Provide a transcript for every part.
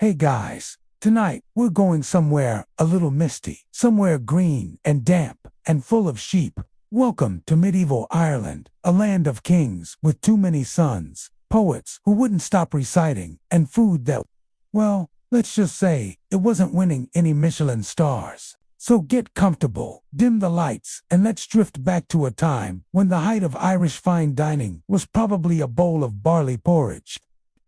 Hey guys, tonight we're going somewhere a little misty, somewhere green and damp and full of sheep. Welcome to medieval Ireland, a land of kings with too many sons, poets who wouldn't stop reciting, and food that, well, let's just say it wasn't winning any Michelin stars. So get comfortable, dim the lights, and let's drift back to a time when the height of Irish fine dining was probably a bowl of barley porridge,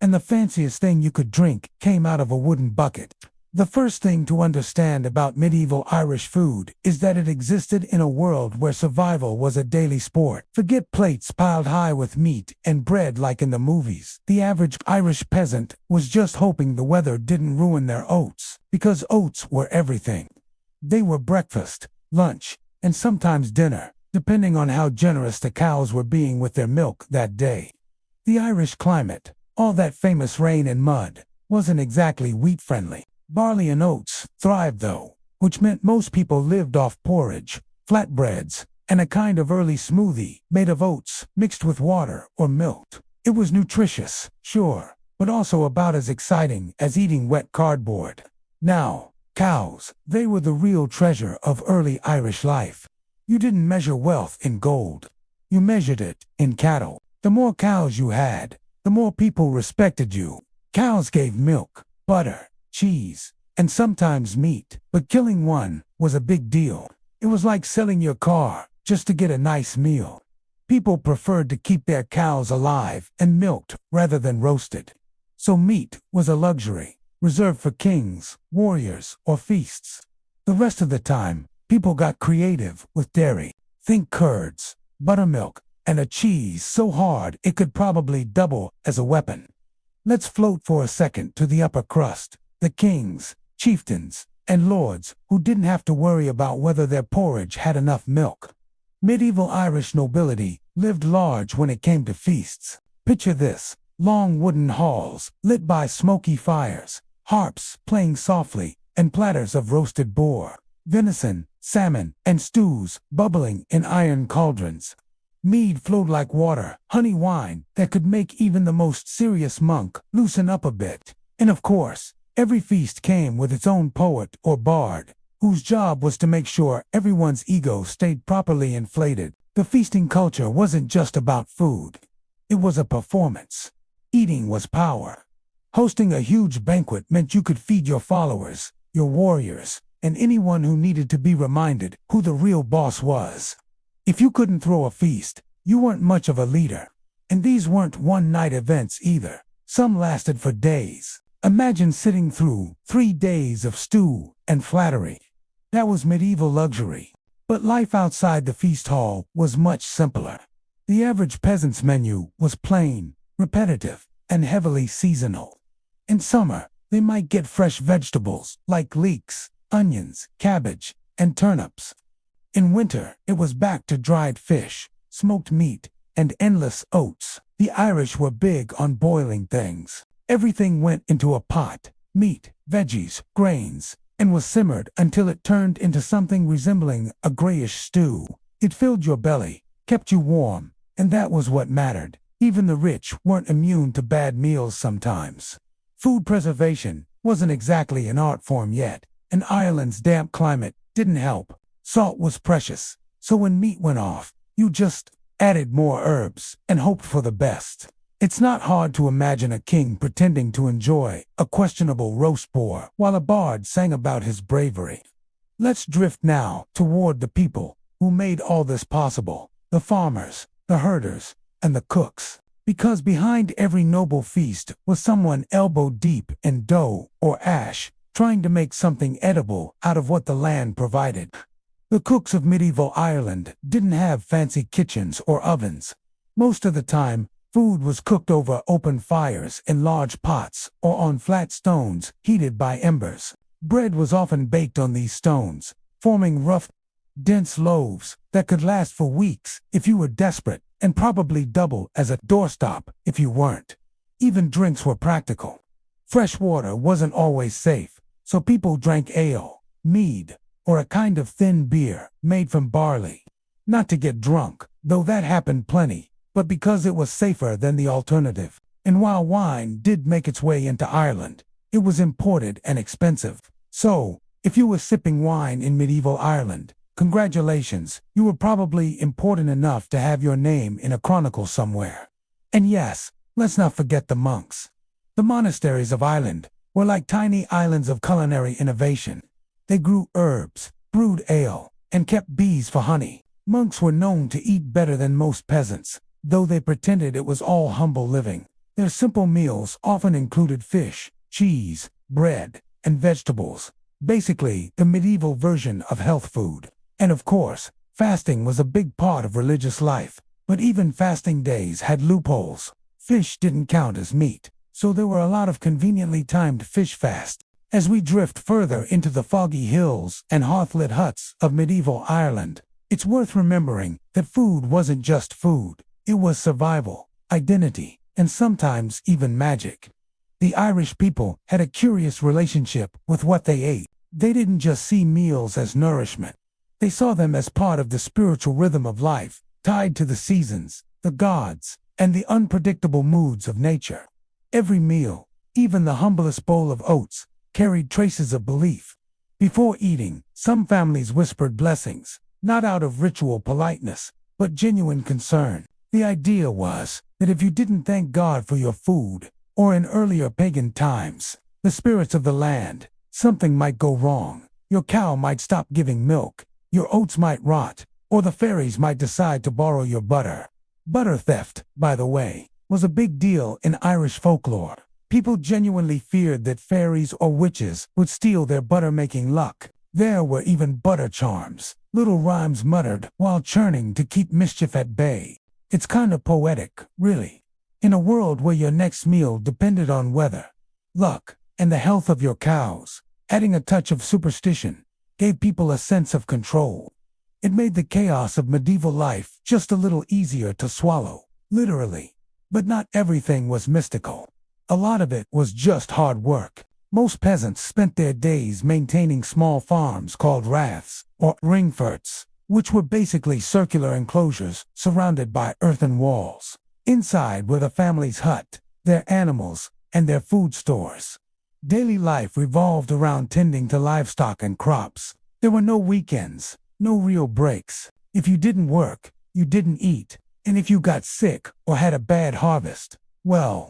and the fanciest thing you could drink came out of a wooden bucket. The first thing to understand about medieval Irish food is that it existed in a world where survival was a daily sport. Forget plates piled high with meat and bread like in the movies. The average Irish peasant was just hoping the weather didn't ruin their oats, because oats were everything. They were breakfast, lunch, and sometimes dinner, depending on how generous the cows were being with their milk that day. The Irish climate, all that famous rain and mud, wasn't exactly wheat-friendly. Barley and oats thrived though, which meant most people lived off porridge, flatbreads, and a kind of early smoothie made of oats mixed with water or milk. It was nutritious, sure, but also about as exciting as eating wet cardboard. Now, cows, they were the real treasure of early Irish life. You didn't measure wealth in gold. You measured it in cattle. The more cows you had, the more people respected you. Cows gave milk, butter, cheese, and sometimes meat, but killing one was a big deal. It was like selling your car just to get a nice meal. People preferred to keep their cows alive and milked rather than roasted. So meat was a luxury, reserved for kings, warriors, or feasts. The rest of the time, people got creative with dairy. Think curds, buttermilk, and a cheese so hard it could probably double as a weapon. Let's float for a second to the upper crust, the kings, chieftains, and lords who didn't have to worry about whether their porridge had enough milk. Medieval Irish nobility lived large when it came to feasts. Picture this: long wooden halls lit by smoky fires, harps playing softly, and platters of roasted boar, venison, salmon, and stews bubbling in iron cauldrons. Mead flowed like water, honey wine that could make even the most serious monk loosen up a bit. And of course, every feast came with its own poet or bard, whose job was to make sure everyone's ego stayed properly inflated. The feasting culture wasn't just about food. It was a performance. Eating was power. Hosting a huge banquet meant you could feed your followers, your warriors, and anyone who needed to be reminded who the real boss was. If you couldn't throw a feast, you weren't much of a leader. And these weren't one-night events either. Some lasted for days. Imagine sitting through 3 days of stew and flattery. That was medieval luxury. But life outside the feast hall was much simpler. The average peasant's menu was plain, repetitive, and heavily seasonal. In summer, they might get fresh vegetables like leeks, onions, cabbage, and turnips. In winter, it was back to dried fish, smoked meat, and endless oats. The Irish were big on boiling things. Everything went into a pot, meat, veggies, grains, and was simmered until it turned into something resembling a grayish stew. It filled your belly, kept you warm, and that was what mattered. Even the rich weren't immune to bad meals sometimes. Food preservation wasn't exactly an art form yet, and Ireland's damp climate didn't help. Salt was precious, so when meat went off, you just added more herbs and hoped for the best. It's not hard to imagine a king pretending to enjoy a questionable roast boar while a bard sang about his bravery. Let's drift now toward the people who made all this possible: the farmers, the herders, and the cooks. Because behind every noble feast was someone elbow-deep in dough or ash, trying to make something edible out of what the land provided. The cooks of medieval Ireland didn't have fancy kitchens or ovens. Most of the time, food was cooked over open fires in large pots or on flat stones heated by embers. Bread was often baked on these stones, forming rough, dense loaves that could last for weeks if you were desperate, and probably double as a doorstop if you weren't. Even drinks were practical. Fresh water wasn't always safe, so people drank ale, mead, or a kind of thin beer made from barley. Not to get drunk, though that happened plenty, but because it was safer than the alternative. And while wine did make its way into Ireland, It was imported and expensive. So, if you were sipping wine in medieval Ireland, congratulations, you were probably important enough to have your name in a chronicle somewhere. And yes, let's not forget the monks. The monasteries of Ireland were like tiny islands of culinary innovation. They grew herbs, brewed ale, and kept bees for honey. Monks were known to eat better than most peasants, though they pretended it was all humble living. Their simple meals often included fish, cheese, bread, and vegetables. Basically, the medieval version of health food. And of course, fasting was a big part of religious life. But even fasting days had loopholes. Fish didn't count as meat, so there were a lot of conveniently timed fish fasts. As we drift further into the foggy hills and hearth-lit huts of medieval Ireland, it's worth remembering that food wasn't just food. It was survival, identity, and sometimes even magic. The Irish people had a curious relationship with what they ate. They didn't just see meals as nourishment. They saw them as part of the spiritual rhythm of life, tied to the seasons, the gods, and the unpredictable moods of nature. Every meal, even the humblest bowl of oats, carried traces of belief. Before eating, some families whispered blessings, not out of ritual politeness, but genuine concern. The idea was that if you didn't thank God for your food, or in earlier pagan times, the spirits of the land, something might go wrong. Your cow might stop giving milk, your oats might rot, or the fairies might decide to borrow your butter. Butter theft, by the way, was a big deal in Irish folklore. People genuinely feared that fairies or witches would steal their butter-making luck. There were even butter charms, little rhymes muttered while churning to keep mischief at bay. It's kind of poetic, really. In a world where your next meal depended on weather, luck, and the health of your cows, adding a touch of superstition gave people a sense of control. It made the chaos of medieval life just a little easier to swallow, literally. But not everything was mystical. A lot of it was just hard work. Most peasants spent their days maintaining small farms called raths, or ringforts, which were basically circular enclosures surrounded by earthen walls. Inside were the family's hut, their animals, and their food stores. Daily life revolved around tending to livestock and crops. There were no weekends, no real breaks. If you didn't work, you didn't eat. And if you got sick or had a bad harvest, well,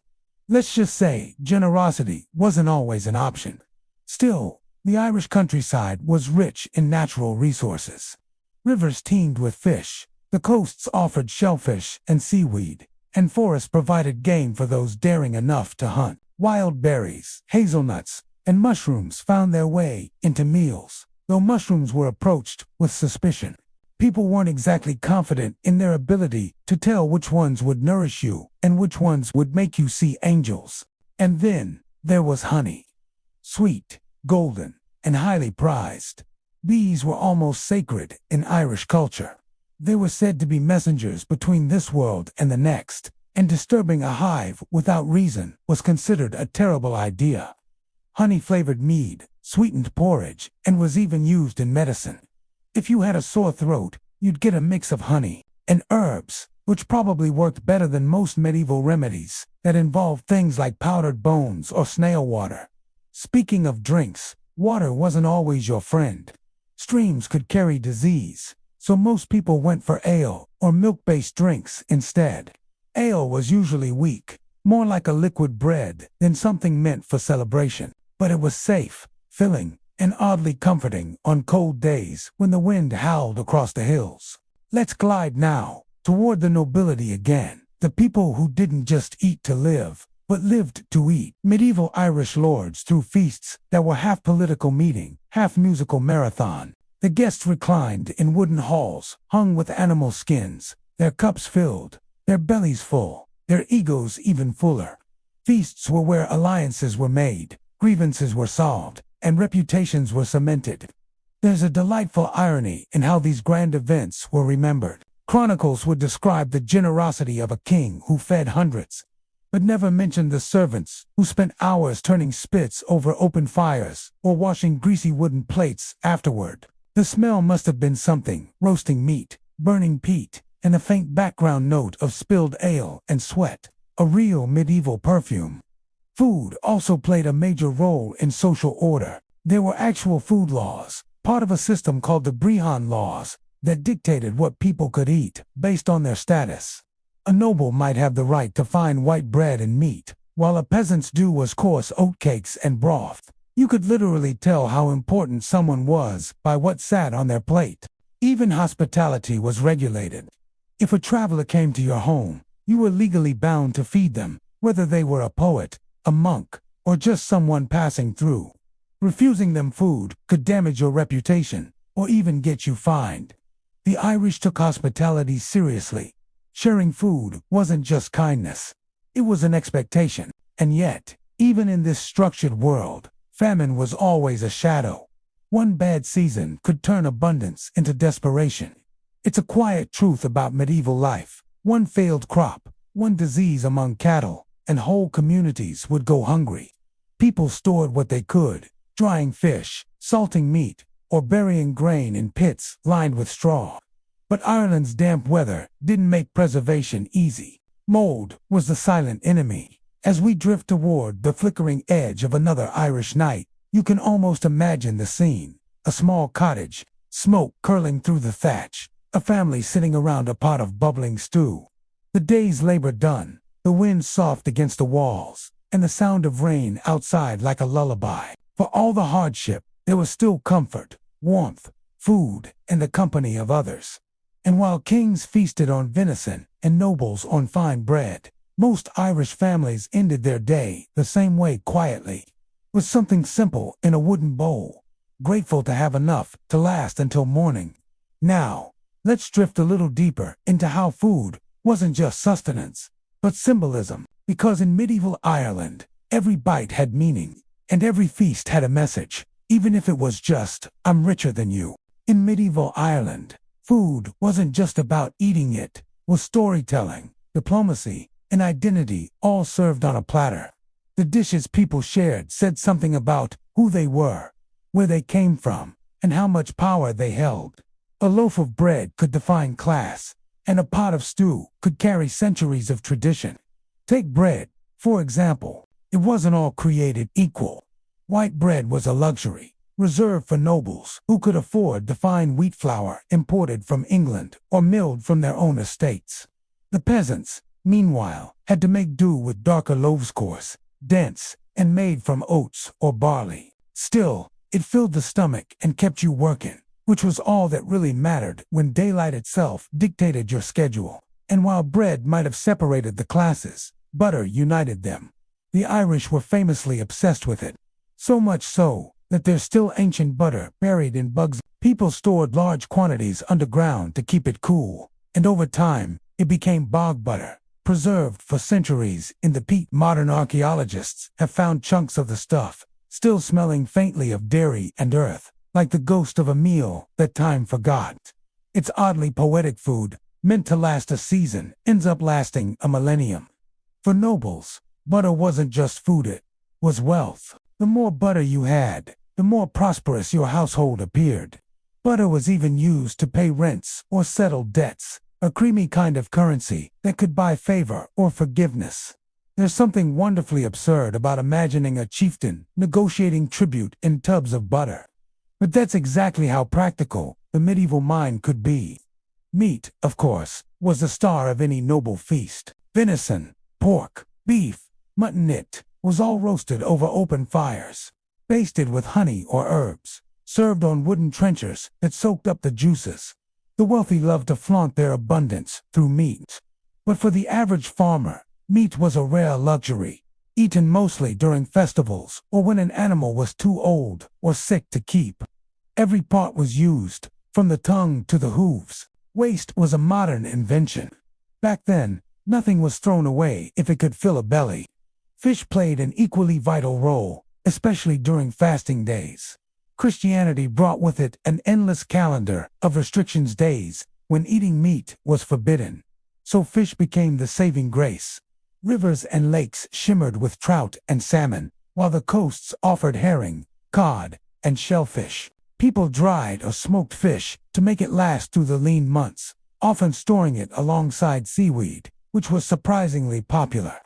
let's just say generosity wasn't always an option. Still, the Irish countryside was rich in natural resources. Rivers teemed with fish, the coasts offered shellfish and seaweed, and forests provided game for those daring enough to hunt. Wild berries, hazelnuts, and mushrooms found their way into meals, though mushrooms were approached with suspicion. People weren't exactly confident in their ability to tell which ones would nourish you and which ones would make you see angels. And then there was honey. Sweet, golden, and highly prized. Bees were almost sacred in Irish culture. They were said to be messengers between this world and the next, and disturbing a hive without reason was considered a terrible idea. Honey-flavored mead sweetened porridge and was even used in medicine. If you had a sore throat, you'd get a mix of honey and herbs, which probably worked better than most medieval remedies that involved things like powdered bones or snail water. Speaking of drinks, water wasn't always your friend. Streams could carry disease, so most people went for ale or milk-based drinks instead. Ale was usually weak, more like a liquid bread than something meant for celebration, but it was safe, filling, and oddly comforting on cold days when the wind howled across the hills. Let's glide now toward the nobility again, the people who didn't just eat to live, but lived to eat. Medieval Irish lords threw feasts that were half political meeting, half musical marathon. The guests reclined in wooden halls hung with animal skins, their cups filled, their bellies full, their egos even fuller. Feasts were where alliances were made, grievances were solved, and reputations were cemented. There's a delightful irony in how these grand events were remembered. Chronicles would describe the generosity of a king who fed hundreds, but never mentioned the servants who spent hours turning spits over open fires or washing greasy wooden plates afterward. The smell must have been something: roasting meat, burning peat, and a faint background note of spilled ale and sweat. A real medieval perfume. Food also played a major role in social order. There were actual food laws, part of a system called the Brehon laws, that dictated what people could eat based on their status. A noble might have the right to fine white bread and meat, while a peasant's due was coarse oatcakes and broth. You could literally tell how important someone was by what sat on their plate. Even hospitality was regulated. If a traveler came to your home, you were legally bound to feed them, whether they were a poet, a monk, or just someone passing through. Refusing them food could damage your reputation, or even get you fined. The Irish took hospitality seriously. Sharing food wasn't just kindness. It was an expectation. And yet, even in this structured world, famine was always a shadow. One bad season could turn abundance into desperation. It's a quiet truth about medieval life. One failed crop, one disease among cattle, and whole communities would go hungry. People stored what they could, drying fish, salting meat, or burying grain in pits lined with straw. But Ireland's damp weather didn't make preservation easy. Mold was the silent enemy. As we drift toward the flickering edge of another Irish night, you can almost imagine the scene. A small cottage, smoke curling through the thatch, a family sitting around a pot of bubbling stew. The day's labor done, the wind soft against the walls, and the sound of rain outside like a lullaby. For all the hardship, there was still comfort, warmth, food, and the company of others. And while kings feasted on venison and nobles on fine bread, most Irish families ended their day the same way, quietly, with something simple in a wooden bowl, grateful to have enough to last until morning. Now, let's drift a little deeper into how food wasn't just sustenance, but symbolism, because in medieval Ireland, every bite had meaning, and every feast had a message, even if it was just, "I'm richer than you." In medieval Ireland, food wasn't just about eating, it was storytelling, diplomacy, and identity, all served on a platter. The dishes people shared said something about who they were, where they came from, and how much power they held. A loaf of bread could define class, and a pot of stew could carry centuries of tradition. Take bread, for example. It wasn't all created equal. White bread was a luxury, reserved for nobles who could afford the fine wheat flour imported from England or milled from their own estates. The peasants, meanwhile, had to make do with darker loaves, coarse, dense, and made from oats or barley. Still, it filled the stomach and kept you working, which was all that really mattered when daylight itself dictated your schedule. And while bread might have separated the classes, butter united them. The Irish were famously obsessed with it. So much so that there's still ancient butter buried in bugs. People stored large quantities underground to keep it cool, and over time, it became bog butter, preserved for centuries in the peat. Modern archaeologists have found chunks of the stuff, still smelling faintly of dairy and earth, like the ghost of a meal that time forgot. It's oddly poetic. Food, meant to last a season, ends up lasting a millennium. For nobles, butter wasn't just food, it was wealth. The more butter you had, the more prosperous your household appeared. Butter was even used to pay rents or settle debts, a creamy kind of currency that could buy favor or forgiveness. There's something wonderfully absurd about imagining a chieftain negotiating tribute in tubs of butter. But that's exactly how practical the medieval mind could be. Meat, of course, was the star of any noble feast. Venison, pork, beef, mutton, it was all roasted over open fires, basted with honey or herbs, served on wooden trenchers that soaked up the juices. The wealthy loved to flaunt their abundance through meat. But for the average farmer, meat was a rare luxury, eaten mostly during festivals or when an animal was too old or sick to keep. Every part was used, from the tongue to the hooves. Waste was a modern invention. Back then, nothing was thrown away if it could fill a belly. Fish played an equally vital role, especially during fasting days. Christianity brought with it an endless calendar of restrictions, days when eating meat was forbidden. So fish became the saving grace. Rivers and lakes shimmered with trout and salmon, while the coasts offered herring, cod, and shellfish. People dried or smoked fish to make it last through the lean months, often storing it alongside seaweed, which was surprisingly popular.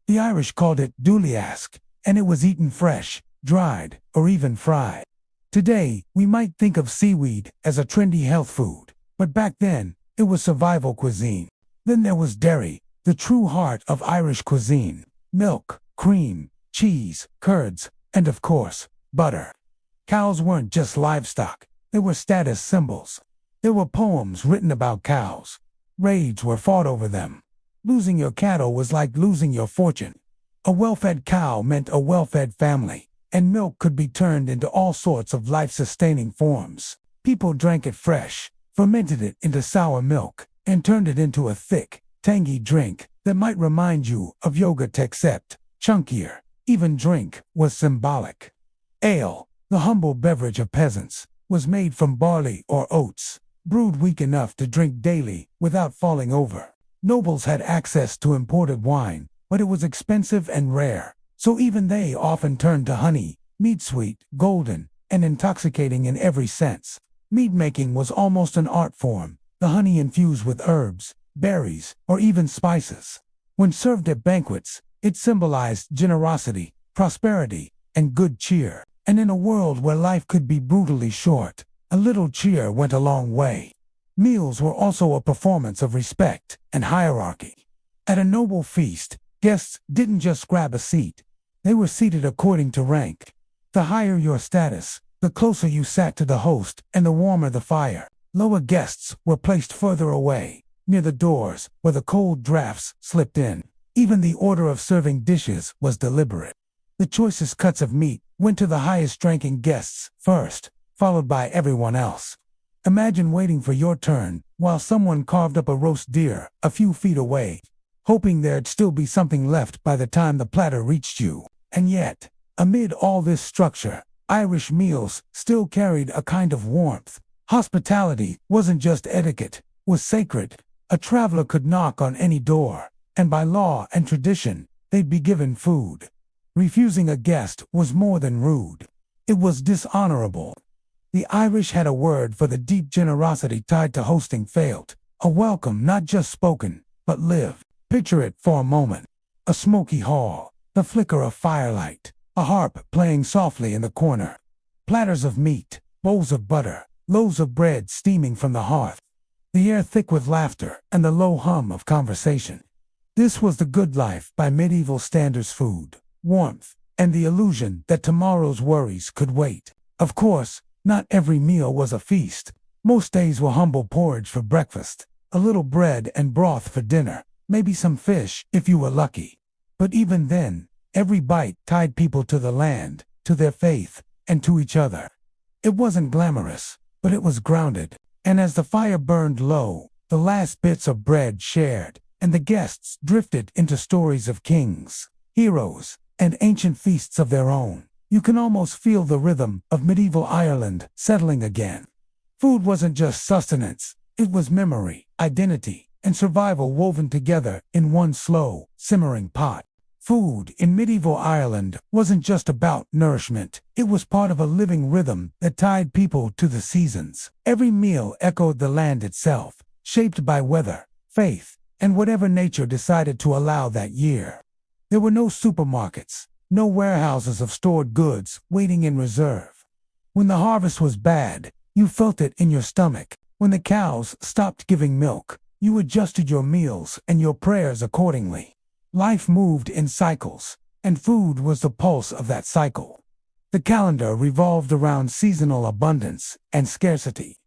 The Irish called it delicacy, and it was eaten fresh, dried, or even fried. Today, we might think of seaweed as a trendy health food, but back then, it was survival cuisine. Then there was dairy, the true heart of Irish cuisine. Milk, cream, cheese, curds, and of course, butter. Cows weren't just livestock, they were status symbols. There were poems written about cows. Raids were fought over them. Losing your cattle was like losing your fortune. A well-fed cow meant a well-fed family, and milk could be turned into all sorts of life-sustaining forms. People drank it fresh, fermented it into sour milk, and turned it into a thick, tangy drink that might remind you of yogurt except chunkier. Even drink was symbolic. Ale, the humble beverage of peasants, was made from barley or oats, brewed weak enough to drink daily without falling over. Nobles had access to imported wine, but it was expensive and rare, so even they often turned to honey, mead sweet, golden, and intoxicating in every sense. Mead making was almost an art form, the honey infused with herbs, berries, or even spices. When served at banquets, it symbolized generosity, prosperity, and good cheer. And in a world where life could be brutally short, a little cheer went a long way. Meals were also a performance of respect and hierarchy. At a noble feast, guests didn't just grab a seat. They were seated according to rank. The higher your status, the closer you sat to the host and the warmer the fire. Lower guests were placed further away, near the doors where the cold drafts slipped in. Even the order of serving dishes was deliberate. The choicest cuts of meat went to the highest-ranking guests first, followed by everyone else. Imagine waiting for your turn while someone carved up a roast deer a few feet away, hoping there'd still be something left by the time the platter reached you. And yet, amid all this structure, Irish meals still carried a kind of warmth. Hospitality wasn't just etiquette, it was sacred. A traveler could knock on any door, and by law and tradition, they'd be given food. Refusing a guest was more than rude. It was dishonorable. The Irish had a word for the deep generosity tied to hosting failed. A welcome not just spoken, but lived. Picture it for a moment. A smoky hall, the flicker of firelight, a harp playing softly in the corner. Platters of meat, bowls of butter, loaves of bread steaming from the hearth. The air thick with laughter and the low hum of conversation. This was the good life by medieval standards: food, warmth, and the illusion that tomorrow's worries could wait. Of course, not every meal was a feast. Most days were humble porridge for breakfast, a little bread and broth for dinner, maybe some fish if you were lucky. But even then, every bite tied people to the land, to their faith, and to each other. It wasn't glamorous, but it was grounded. And as the fire burned low, the last bits of bread shared, and the guests drifted into stories of kings, heroes, and ancient feasts of their own. You can almost feel the rhythm of medieval Ireland settling again. Food wasn't just sustenance, it was memory, identity, and survival woven together in one slow, simmering pot. Food in medieval Ireland wasn't just about nourishment, it was part of a living rhythm that tied people to the seasons. Every meal echoed the land itself, shaped by weather, faith, and whatever nature decided to allow that year. There were no supermarkets, no warehouses of stored goods waiting in reserve. When the harvest was bad, you felt it in your stomach. When the cows stopped giving milk, you adjusted your meals and your prayers accordingly. Life moved in cycles, and food was the pulse of that cycle. The calendar revolved around seasonal abundance and scarcity.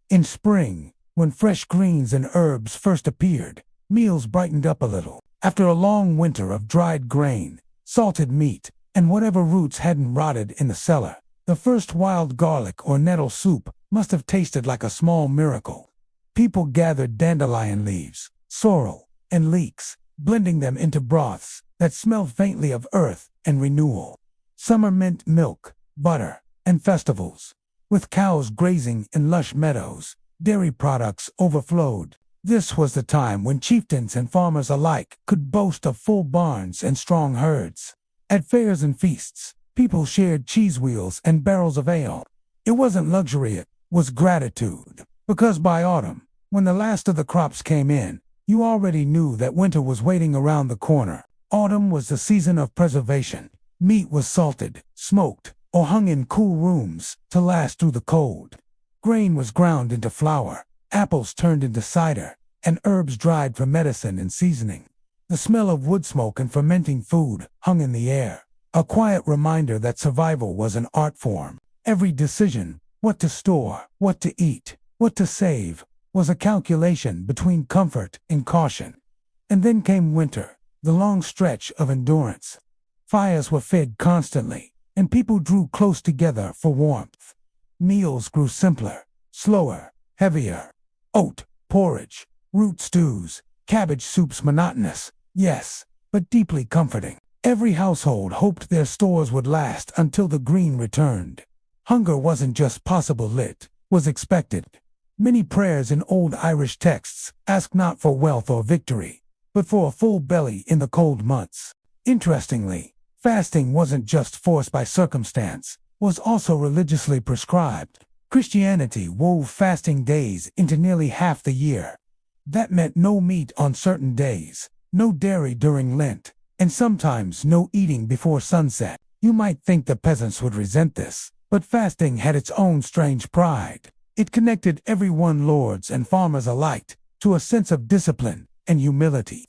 In spring, when fresh greens and herbs first appeared, meals brightened up a little. After a long winter of dried grain, salted meat, and whatever roots hadn't rotted in the cellar, the first wild garlic or nettle soup must have tasted like a small miracle. People gathered dandelion leaves, sorrel, and leeks, blending them into broths that smelled faintly of earth and renewal. Summer meant milk, butter, and festivals. With cows grazing in lush meadows, dairy products overflowed. This was the time when chieftains and farmers alike could boast of full barns and strong herds. At fairs and feasts, people shared cheese wheels and barrels of ale. It wasn't luxury, it was gratitude. Because by autumn, when the last of the crops came in, you already knew that winter was waiting around the corner. Autumn was the season of preservation. Meat was salted, smoked, or hung in cool rooms to last through the cold. Grain was ground into flour, apples turned into cider, and herbs dried for medicine and seasoning. The smell of wood smoke and fermenting food hung in the air, a quiet reminder that survival was an art form. Every decision, what to store, what to eat, what to save, was a calculation between comfort and caution. And then came winter, the long stretch of endurance. Fires were fed constantly, and people drew close together for warmth. Meals grew simpler, slower, heavier. Oat, porridge, root stews, cabbage soups monotonous, yes, but deeply comforting. Every household hoped their stores would last until the green returned. Hunger wasn't just possible, it was expected. Many prayers in old Irish texts asked not for wealth or victory, but for a full belly in the cold months. Interestingly, fasting wasn't just forced by circumstance, was also religiously prescribed. Christianity wove fasting days into nearly half the year. That meant no meat on certain days, no dairy during Lent, and sometimes no eating before sunset. You might think the peasants would resent this, but fasting had its own strange pride. It connected everyone, lords and farmers alike, to a sense of discipline and humility.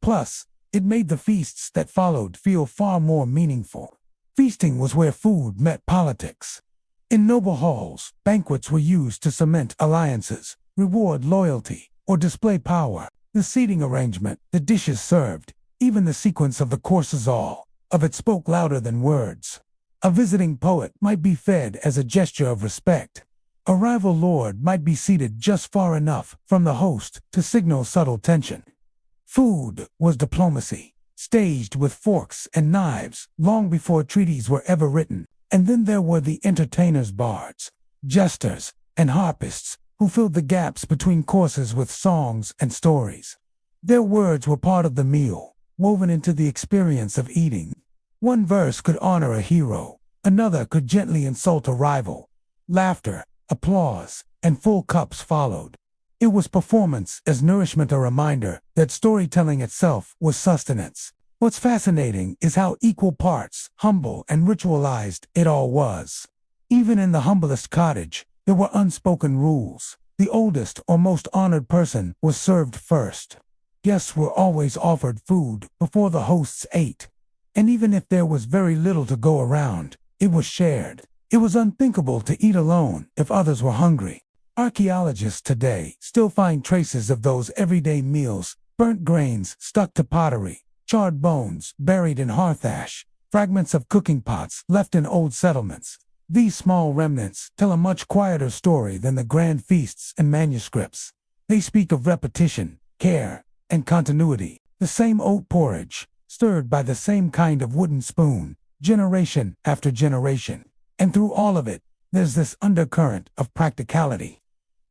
Plus, it made the feasts that followed feel far more meaningful. Feasting was where food met politics. In noble halls, banquets were used to cement alliances, reward loyalty, or display power. The seating arrangement, the dishes served, even the sequence of the courses, all of it spoke louder than words. A visiting poet might be fed as a gesture of respect. A rival lord might be seated just far enough from the host to signal subtle tension. Food was diplomacy, staged with forks and knives long before treaties were ever written. And then there were the entertainers, bards, jesters, and harpists, who filled the gaps between courses with songs and stories. Their words were part of the meal, woven into the experience of eating. One verse could honor a hero, another could gently insult a rival. Laughter, applause, and full cups followed. It was performance as nourishment, a reminder that storytelling itself was sustenance. What's fascinating is how equal parts, humble and ritualized, it all was. Even in the humblest cottage, there were unspoken rules. The oldest or most honored person was served first. Guests were always offered food before the hosts ate. And even if there was very little to go around, it was shared. It was unthinkable to eat alone if others were hungry. Archaeologists today still find traces of those everyday meals: burnt grains stuck to pottery, charred bones buried in hearth ash, fragments of cooking pots left in old settlements. These small remnants tell a much quieter story than the grand feasts and manuscripts. They speak of repetition, care, and continuity. The same oat porridge, stirred by the same kind of wooden spoon, generation after generation. And through all of it, there's this undercurrent of practicality.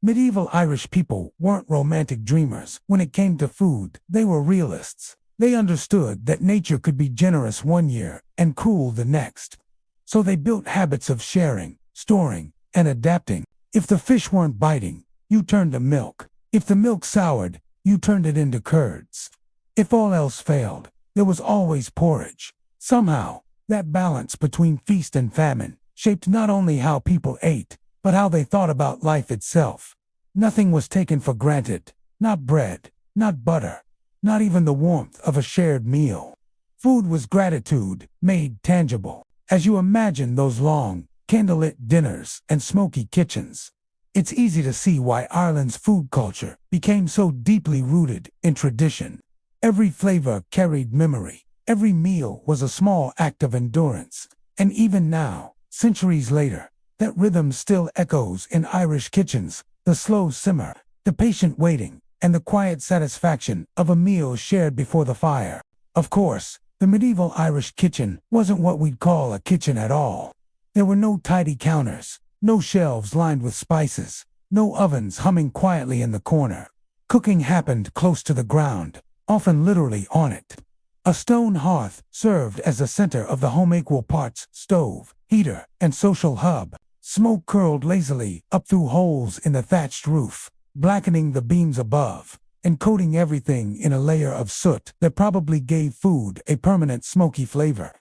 Medieval Irish people weren't romantic dreamers. When it came to food, they were realists. They understood that nature could be generous one year and cruel the next. So they built habits of sharing, storing, and adapting. If the fish weren't biting, you turned to milk. If the milk soured, you turned it into curds. If all else failed, there was always porridge. Somehow, that balance between feast and famine shaped not only how people ate, but how they thought about life itself. Nothing was taken for granted. Not bread, not butter, not even the warmth of a shared meal. Food was gratitude made tangible. As you imagine those long, candlelit dinners and smoky kitchens, it's easy to see why Ireland's food culture became so deeply rooted in tradition. Every flavor carried memory. Every meal was a small act of endurance. And even now, centuries later, that rhythm still echoes in Irish kitchens: the slow simmer, the patient waiting, and the quiet satisfaction of a meal shared before the fire. Of course, the medieval Irish kitchen wasn't what we'd call a kitchen at all. There were no tidy counters, no shelves lined with spices, no ovens humming quietly in the corner. Cooking happened close to the ground, often literally on it. A stone hearth served as the center of the home, equal parts stove, heater, and social hub. Smoke curled lazily up through holes in the thatched roof, blackening the beams above. and coating everything in a layer of soot that probably gave food a permanent smoky flavor.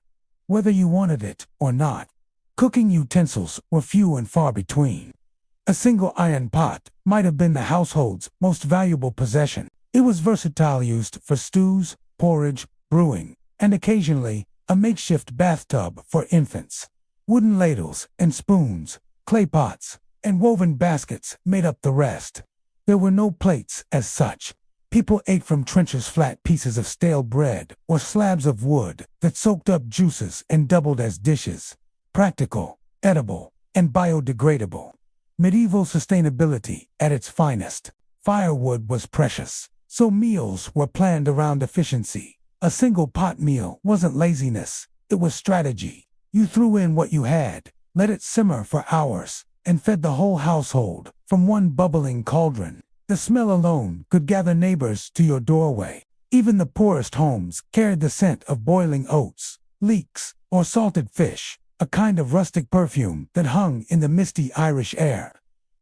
Whether you wanted it or not, cooking utensils were few and far between. A single iron pot might have been the household's most valuable possession. It was versatile, used for stews, porridge, brewing, and occasionally a makeshift bathtub for infants. Wooden ladles and spoons, clay pots, and woven baskets made up the rest. There were no plates as such. People ate from trenchers, flat pieces of stale bread, or slabs of wood that soaked up juices and doubled as dishes. Practical, edible, and biodegradable. Medieval sustainability at its finest. Firewood was precious, so meals were planned around efficiency. A single pot meal wasn't laziness, it was strategy. You threw in what you had, let it simmer for hours, and fed the whole household from one bubbling cauldron. The smell alone could gather neighbors to your doorway. Even the poorest homes carried the scent of boiling oats, leeks, or salted fish, a kind of rustic perfume that hung in the misty Irish air.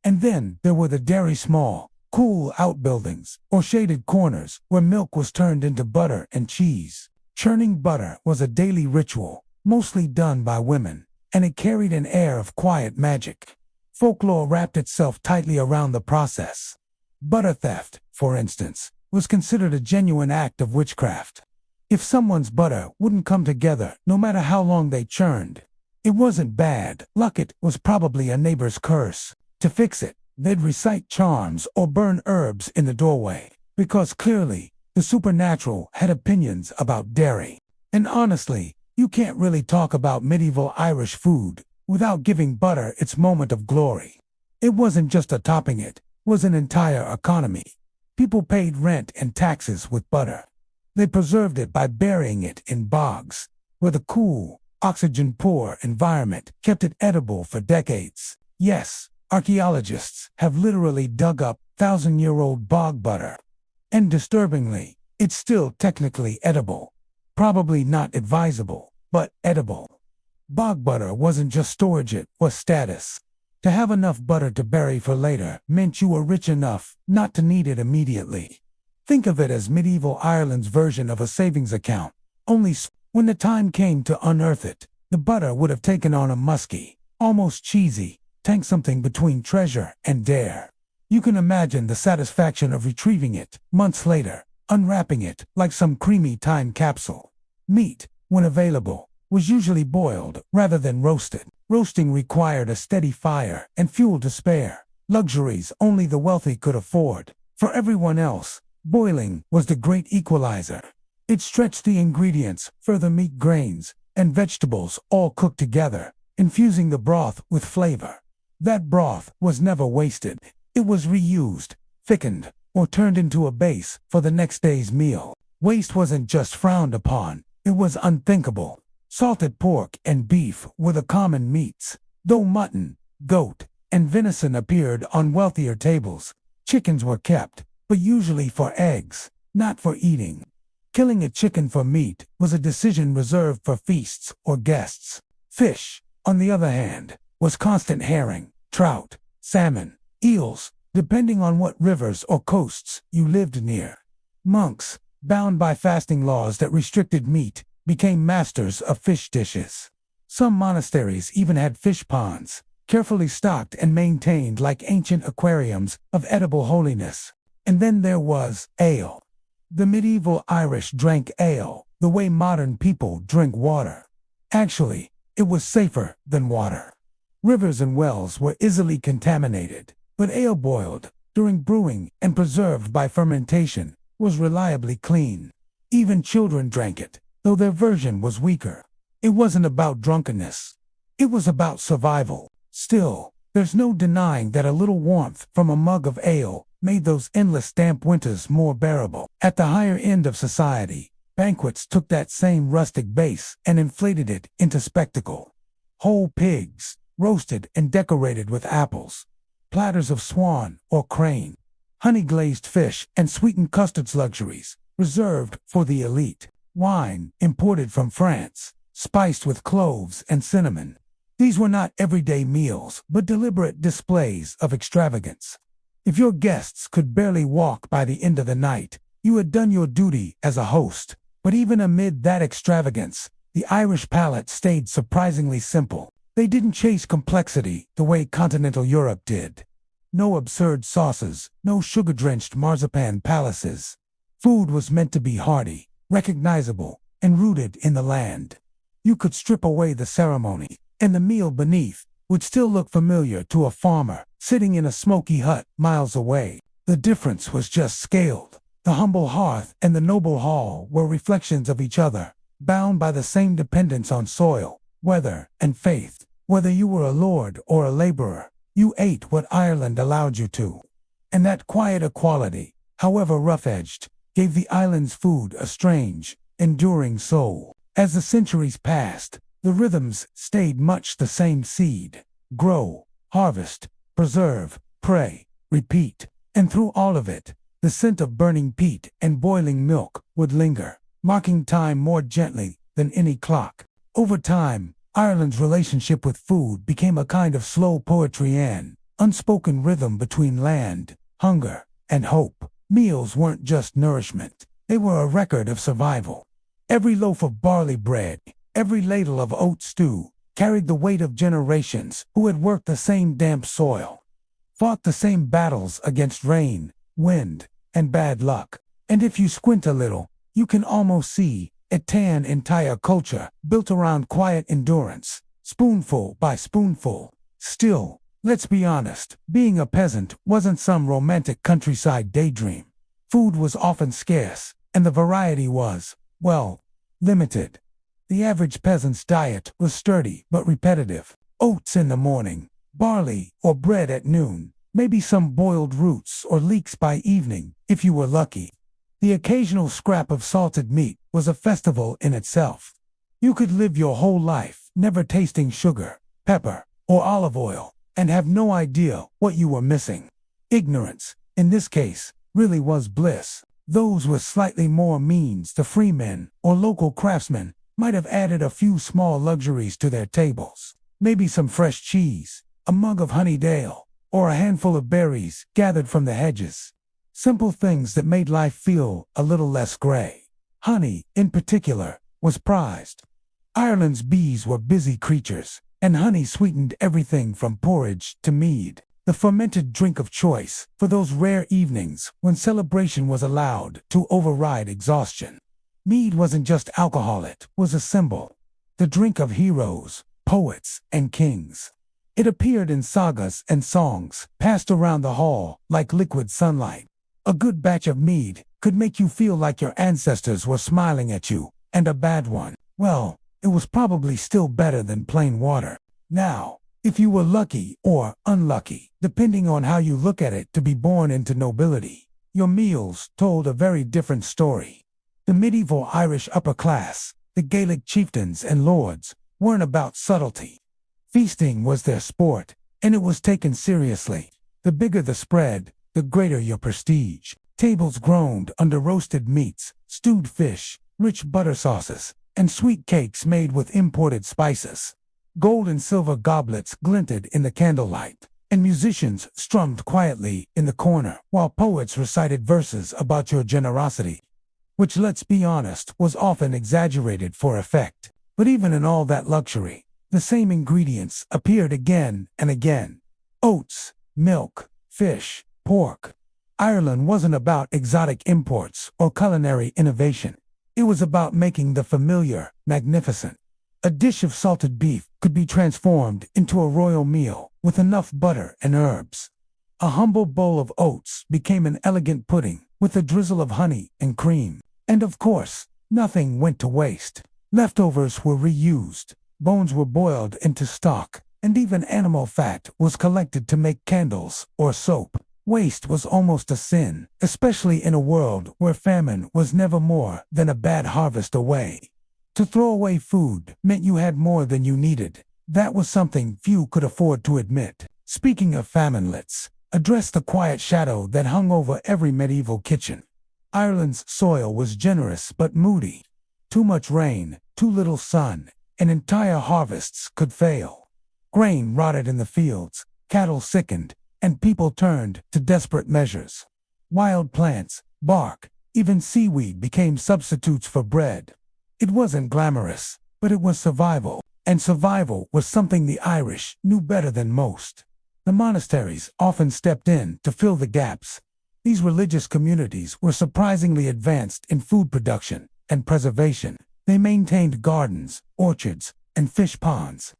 And then there were the dairy, small, cool outbuildings, or shaded corners where milk was turned into butter and cheese. Churning butter was a daily ritual, mostly done by women, and it carried an air of quiet magic. Folklore wrapped itself tightly around the process. Butter theft, for instance, was considered a genuine act of witchcraft. If someone's butter wouldn't come together, no matter how long they churned, it wasn't bad luck, it was probably a neighbor's curse. To fix it, they'd recite charms or burn herbs in the doorway, because clearly the supernatural had opinions about dairy. And honestly, you can't really talk about medieval Irish food without giving butter its moment of glory. It wasn't just a topping, it was an entire economy. People paid rent and taxes with butter. They preserved it by burying it in bogs, where the cool, oxygen-poor environment kept it edible for decades. Yes, archaeologists have literally dug up 1,000-year-old bog butter. And disturbingly, it's still technically edible. Probably not advisable, but edible. Bog butter wasn't just storage, it was status. To have enough butter to bury for later meant you were rich enough not to need it immediately. Think of it as medieval Ireland's version of a savings account. Only when the time came to unearth it, the butter would have taken on a musky, almost cheesy, tang, something between treasure and dare. You can imagine the satisfaction of retrieving it months later, unwrapping it like some creamy time capsule. Meat, when available, was usually boiled rather than roasted. Roasting required a steady fire and fuel to spare, luxuries only the wealthy could afford. For everyone else, boiling was the great equalizer. It stretched the ingredients, further meat, grains, and vegetables all cooked together, infusing the broth with flavor. That broth was never wasted. It was reused, thickened, or turned into a base for the next day's meal. Waste wasn't just frowned upon, it was unthinkable. Salted pork and beef were the common meats, though mutton, goat, and venison appeared on wealthier tables. Chickens were kept, but usually for eggs, not for eating. Killing a chicken for meat was a decision reserved for feasts or guests. Fish, on the other hand, was constant herring, trout, salmon, eels, depending on what rivers or coasts you lived near. Monks, bound by fasting laws that restricted meat, became masters of fish dishes. Some monasteries even had fish ponds, carefully stocked and maintained like ancient aquariums of edible holiness. And then there was ale. The medieval Irish drank ale the way modern people drink water. Actually, it was safer than water. Rivers and wells were easily contaminated, but ale boiled during brewing and preserved by fermentation was reliably clean. Even children drank it, though their version was weaker. It wasn't about drunkenness. It was about survival. Still, there's no denying that a little warmth from a mug of ale made those endless damp winters more bearable. At the higher end of society, banquets took that same rustic base and inflated it into spectacle. Whole pigs, roasted and decorated with apples, platters of swan or crane, honey-glazed fish, and sweetened custards, luxuries reserved for the elite. Wine, imported from France, spiced with cloves and cinnamon. These were not everyday meals, but deliberate displays of extravagance. If your guests could barely walk by the end of the night, you had done your duty as a host. But even amid that extravagance, the Irish palate stayed surprisingly simple. They didn't chase complexity the way continental Europe did. No absurd sauces, no sugar-drenched marzipan palaces. Food was meant to be hearty, recognizable, and rooted in the land. You could strip away the ceremony, and the meal beneath would still look familiar to a farmer sitting in a smoky hut miles away. The difference was just scaled. The humble hearth and the noble hall were reflections of each other, bound by the same dependence on soil, weather, and faith. Whether you were a lord or a laborer, you ate what Ireland allowed you to. And that quiet equality, however rough-edged, gave the island's food a strange, enduring soul. As the centuries passed, the rhythms stayed much the same: seed, grow, harvest, preserve, pray, repeat. And through all of it, the scent of burning peat and boiling milk would linger, marking time more gently than any clock. Over time, Ireland's relationship with food became a kind of slow poetry, an unspoken rhythm between land, hunger, and hope. Meals weren't just nourishment, they were a record of survival. Every loaf of barley bread, every ladle of oat stew, carried the weight of generations who had worked the same damp soil, fought the same battles against rain, wind, and bad luck. And if you squint a little, you can almost see an entire culture built around quiet endurance, spoonful by spoonful. Still, let's be honest, being a peasant wasn't some romantic countryside daydream. Food was often scarce, and the variety was, well, limited. The average peasant's diet was sturdy but repetitive. Oats in the morning, barley or bread at noon, maybe some boiled roots or leeks by evening, if you were lucky. The occasional scrap of salted meat was a festival in itself. You could live your whole life never tasting sugar, pepper, or olive oil, and have no idea what you were missing. Ignorance, in this case, really was bliss. Those with slightly more means, the freemen or local craftsmen, might have added a few small luxuries to their tables. Maybe some fresh cheese, a mug of honeyed ale, or a handful of berries gathered from the hedges. Simple things that made life feel a little less gray. Honey, in particular, was prized. Ireland's bees were busy creatures, and honey sweetened everything from porridge to mead, the fermented drink of choice for those rare evenings when celebration was allowed to override exhaustion. Mead wasn't just alcohol, it was a symbol, the drink of heroes, poets, and kings. It appeared in sagas and songs, passed around the hall like liquid sunlight. A good batch of mead could make you feel like your ancestors were smiling at you, and a bad one, well, it was probably still better than plain water. Now, if you were lucky or unlucky, depending on how you look at it, to be born into nobility, your meals told a very different story. The medieval Irish upper class, the Gaelic chieftains and lords, weren't about subtlety. Feasting was their sport, and it was taken seriously. The bigger the spread, the greater your prestige. Tables groaned under roasted meats, stewed fish, rich butter sauces, and sweet cakes made with imported spices. Gold and silver goblets glinted in the candlelight, and musicians strummed quietly in the corner, while poets recited verses about your generosity, which, let's be honest, was often exaggerated for effect. But even in all that luxury, the same ingredients appeared again and again. Oats, milk, fish, pork. Ireland wasn't about exotic imports or culinary innovation. It was about making the familiar magnificent. A dish of salted beef could be transformed into a royal meal with enough butter and herbs. A humble bowl of oats became an elegant pudding with a drizzle of honey and cream. And of course, nothing went to waste. Leftovers were reused, bones were boiled into stock, and even animal fat was collected to make candles or soap. Waste was almost a sin, especially in a world where famine was never more than a bad harvest away. To throw away food meant you had more than you needed. That was something few could afford to admit. Speaking of famine, let's address the quiet shadow that hung over every medieval kitchen. Ireland's soil was generous but moody. Too much rain, too little sun, and entire harvests could fail. Grain rotted in the fields, cattle sickened, and people turned to desperate measures. Wild plants, bark, even seaweed became substitutes for bread. It wasn't glamorous, but it was survival, and survival was something the Irish knew better than most. The monasteries often stepped in to fill the gaps. These religious communities were surprisingly advanced in food production and preservation. They maintained gardens, orchards, and fish ponds.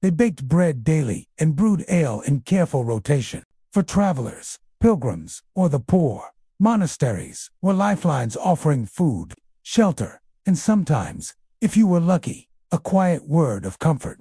They baked bread daily and brewed ale in careful rotation. For travelers, pilgrims, or the poor, monasteries were lifelines offering food, shelter, and sometimes, if you were lucky, a quiet word of comfort.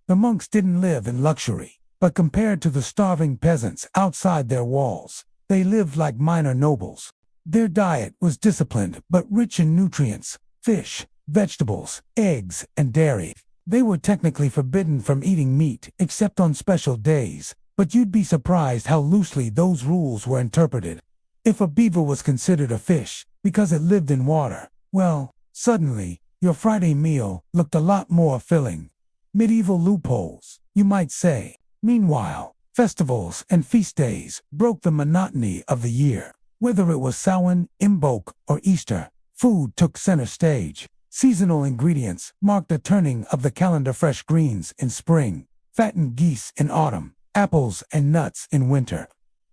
The monks didn't live in luxury, but compared to the starving peasants outside their walls, they lived like minor nobles. Their diet was disciplined but rich in nutrients: fish, vegetables, eggs, and dairy. They were technically forbidden from eating meat except on special days, but you'd be surprised how loosely those rules were interpreted. If a beaver was considered a fish because it lived in water, well, suddenly, your Friday meal looked a lot more filling. Medieval loopholes, you might say. Meanwhile, festivals and feast days broke the monotony of the year. Whether it was Samhain, Imbolc, or Easter, food took center stage. Seasonal ingredients marked a turning of the calendar: fresh greens in spring, fattened geese in autumn, apples and nuts in winter.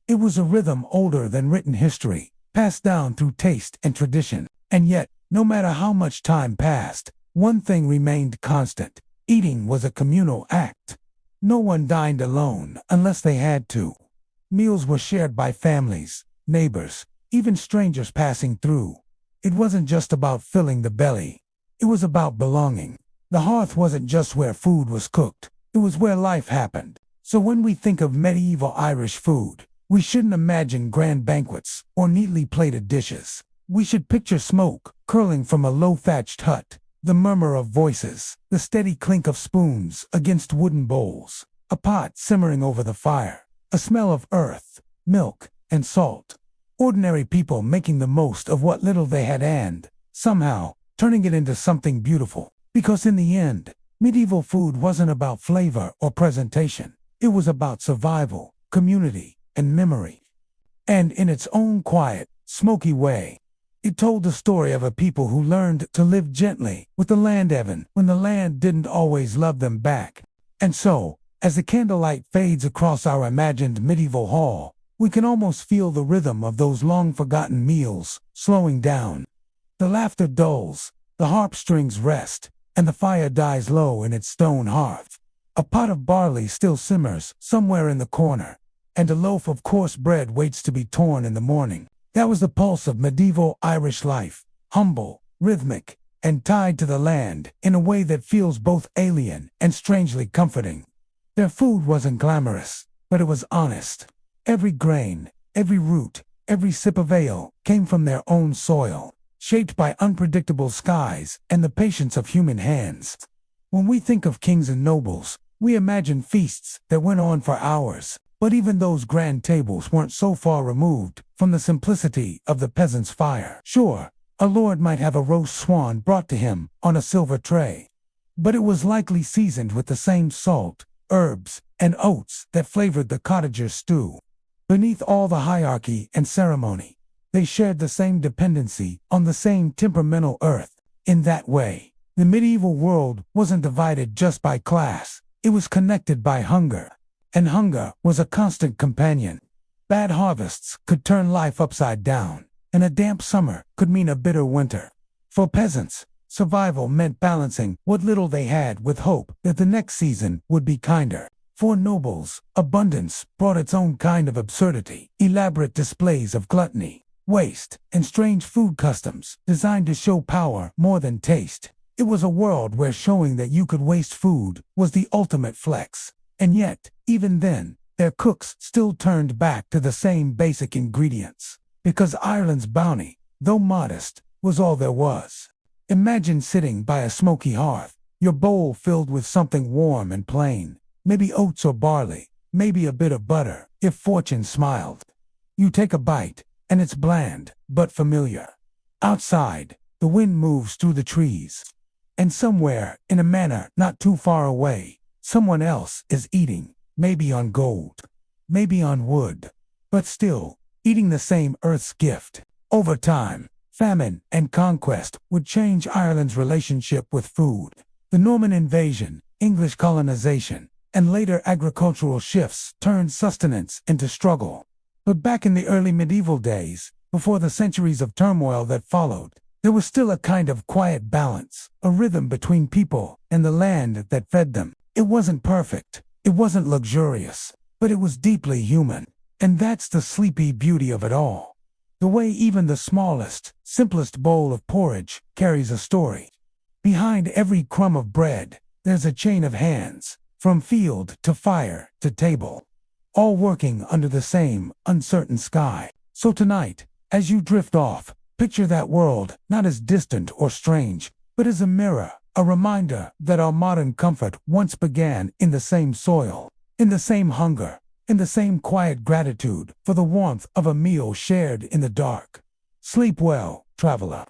It was a rhythm older than written history, passed down through taste and tradition. And yet, no matter how much time passed, one thing remained constant: eating was a communal act. No one dined alone unless they had to. Meals were shared by families, neighbors, even strangers passing through. It wasn't just about filling the belly. It was about belonging. The hearth wasn't just where food was cooked. It was where life happened. So when we think of medieval Irish food, we shouldn't imagine grand banquets or neatly plated dishes. We should picture smoke curling from a low-thatched hut, the murmur of voices, the steady clink of spoons against wooden bowls, a pot simmering over the fire, a smell of earth, milk, and salt. Ordinary people making the most of what little they had and, somehow, turning it into something beautiful. Because in the end, medieval food wasn't about flavor or presentation. It was about survival, community, and memory. And in its own quiet, smoky way, it told the story of a people who learned to live gently with the land even when the land didn't always love them back. And so, as the candlelight fades across our imagined medieval hall, we can almost feel the rhythm of those long-forgotten meals slowing down. The laughter dulls, the harp strings rest, and the fire dies low in its stone hearth. A pot of barley still simmers somewhere in the corner, and a loaf of coarse bread waits to be torn in the morning. That was the pulse of medieval Irish life, humble, rhythmic, and tied to the land in a way that feels both alien and strangely comforting. Their food wasn't glamorous, but it was honest. Every grain, every root, every sip of ale came from their own soil, shaped by unpredictable skies and the patience of human hands. When we think of kings and nobles, we imagine feasts that went on for hours. But even those grand tables weren't so far removed from the simplicity of the peasant's fire. Sure, a lord might have a roast swan brought to him on a silver tray, but it was likely seasoned with the same salt, herbs, and oats that flavored the cottager's stew. Beneath all the hierarchy and ceremony, they shared the same dependency on the same temperamental earth. In that way, the medieval world wasn't divided just by class, it was connected by hunger. And hunger was a constant companion. Bad harvests could turn life upside down, and a damp summer could mean a bitter winter. For peasants, survival meant balancing what little they had with hope that the next season would be kinder. For nobles, abundance brought its own kind of absurdity: elaborate displays of gluttony, waste, and strange food customs designed to show power more than taste. It was a world where showing that you could waste food was the ultimate flex. And yet, even then, their cooks still turned back to the same basic ingredients, because Ireland's bounty, though modest, was all there was. Imagine sitting by a smoky hearth, your bowl filled with something warm and plain, maybe oats or barley, maybe a bit of butter, if fortune smiled. You take a bite, and it's bland, but familiar. Outside, the wind moves through the trees, and somewhere, in a manor not too far away, someone else is eating, maybe on gold. maybe on wood, but still, eating the same earth's gift. Over time, famine and conquest would change Ireland's relationship with food. The Norman invasion, English colonization, and later agricultural shifts turned sustenance into struggle. But back in the early medieval days, before the centuries of turmoil that followed, there was still a kind of quiet balance, a rhythm between people and the land that fed them. It wasn't perfect, it wasn't luxurious, but it was deeply human. And that's the sleepy beauty of it all. The way even the smallest, simplest bowl of porridge carries a story. Behind every crumb of bread, there's a chain of hands, from field to fire to table, all working under the same uncertain sky. So tonight, as you drift off, picture that world not as distant or strange, but as a mirror, a reminder that our modern comfort once began in the same soil, in the same hunger, in the same quiet gratitude for the warmth of a meal shared in the dark. Sleep well, traveler.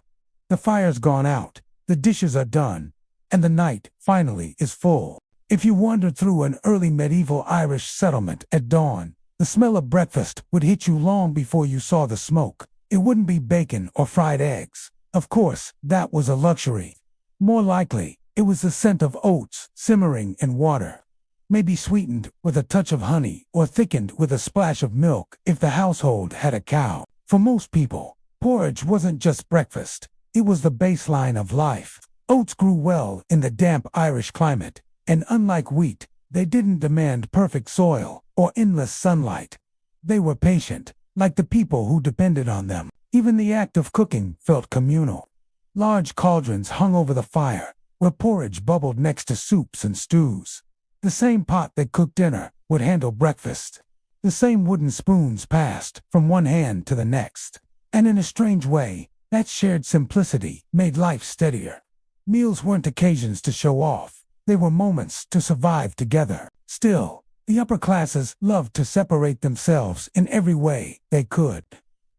The fire's gone out, the dishes are done, and the night, finally, is full. If you wandered through an early medieval Irish settlement at dawn, the smell of breakfast would hit you long before you saw the smoke. It wouldn't be bacon or fried eggs. Of course, that was a luxury. More likely, it was the scent of oats simmering in water, maybe sweetened with a touch of honey or thickened with a splash of milk if the household had a cow. For most people, porridge wasn't just breakfast, it was the baseline of life. Oats grew well in the damp Irish climate, and unlike wheat, they didn't demand perfect soil or endless sunlight. They were patient, like the people who depended on them. Even the act of cooking felt communal. Large cauldrons hung over the fire, where porridge bubbled next to soups and stews. The same pot that cooked dinner would handle breakfast. The same wooden spoons passed from one hand to the next. And in a strange way, that shared simplicity made life steadier. Meals weren't occasions to show off. They were moments to survive together. Still, the upper classes loved to separate themselves in every way they could.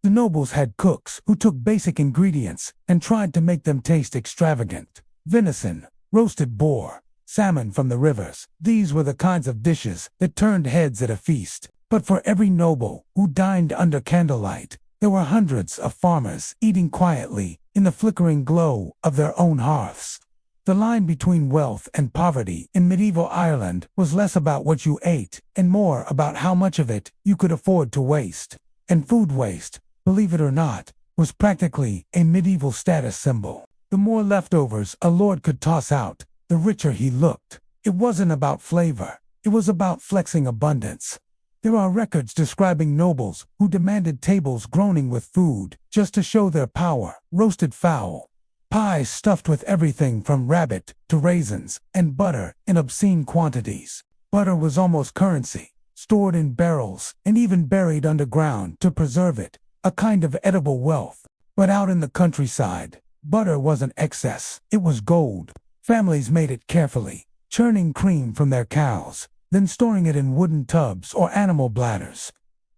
The nobles had cooks who took basic ingredients and tried to make them taste extravagant. Venison, roasted boar, salmon from the rivers. These were the kinds of dishes that turned heads at a feast. But for every noble who dined under candlelight, there were hundreds of farmers eating quietly in the flickering glow of their own hearths. The line between wealth and poverty in medieval Ireland was less about what you ate and more about how much of it you could afford to waste. And food waste, believe it or not, was practically a medieval status symbol. The more leftovers a lord could toss out, the richer he looked. It wasn't about flavor, it was about flexing abundance. There are records describing nobles who demanded tables groaning with food just to show their power. Roasted fowl, pies stuffed with everything from rabbit to raisins, and butter in obscene quantities. Butter was almost currency, stored in barrels and even buried underground to preserve it, a kind of edible wealth. But out in the countryside, butter wasn't excess, it was gold. Families made it carefully, churning cream from their cows, then storing it in wooden tubs or animal bladders.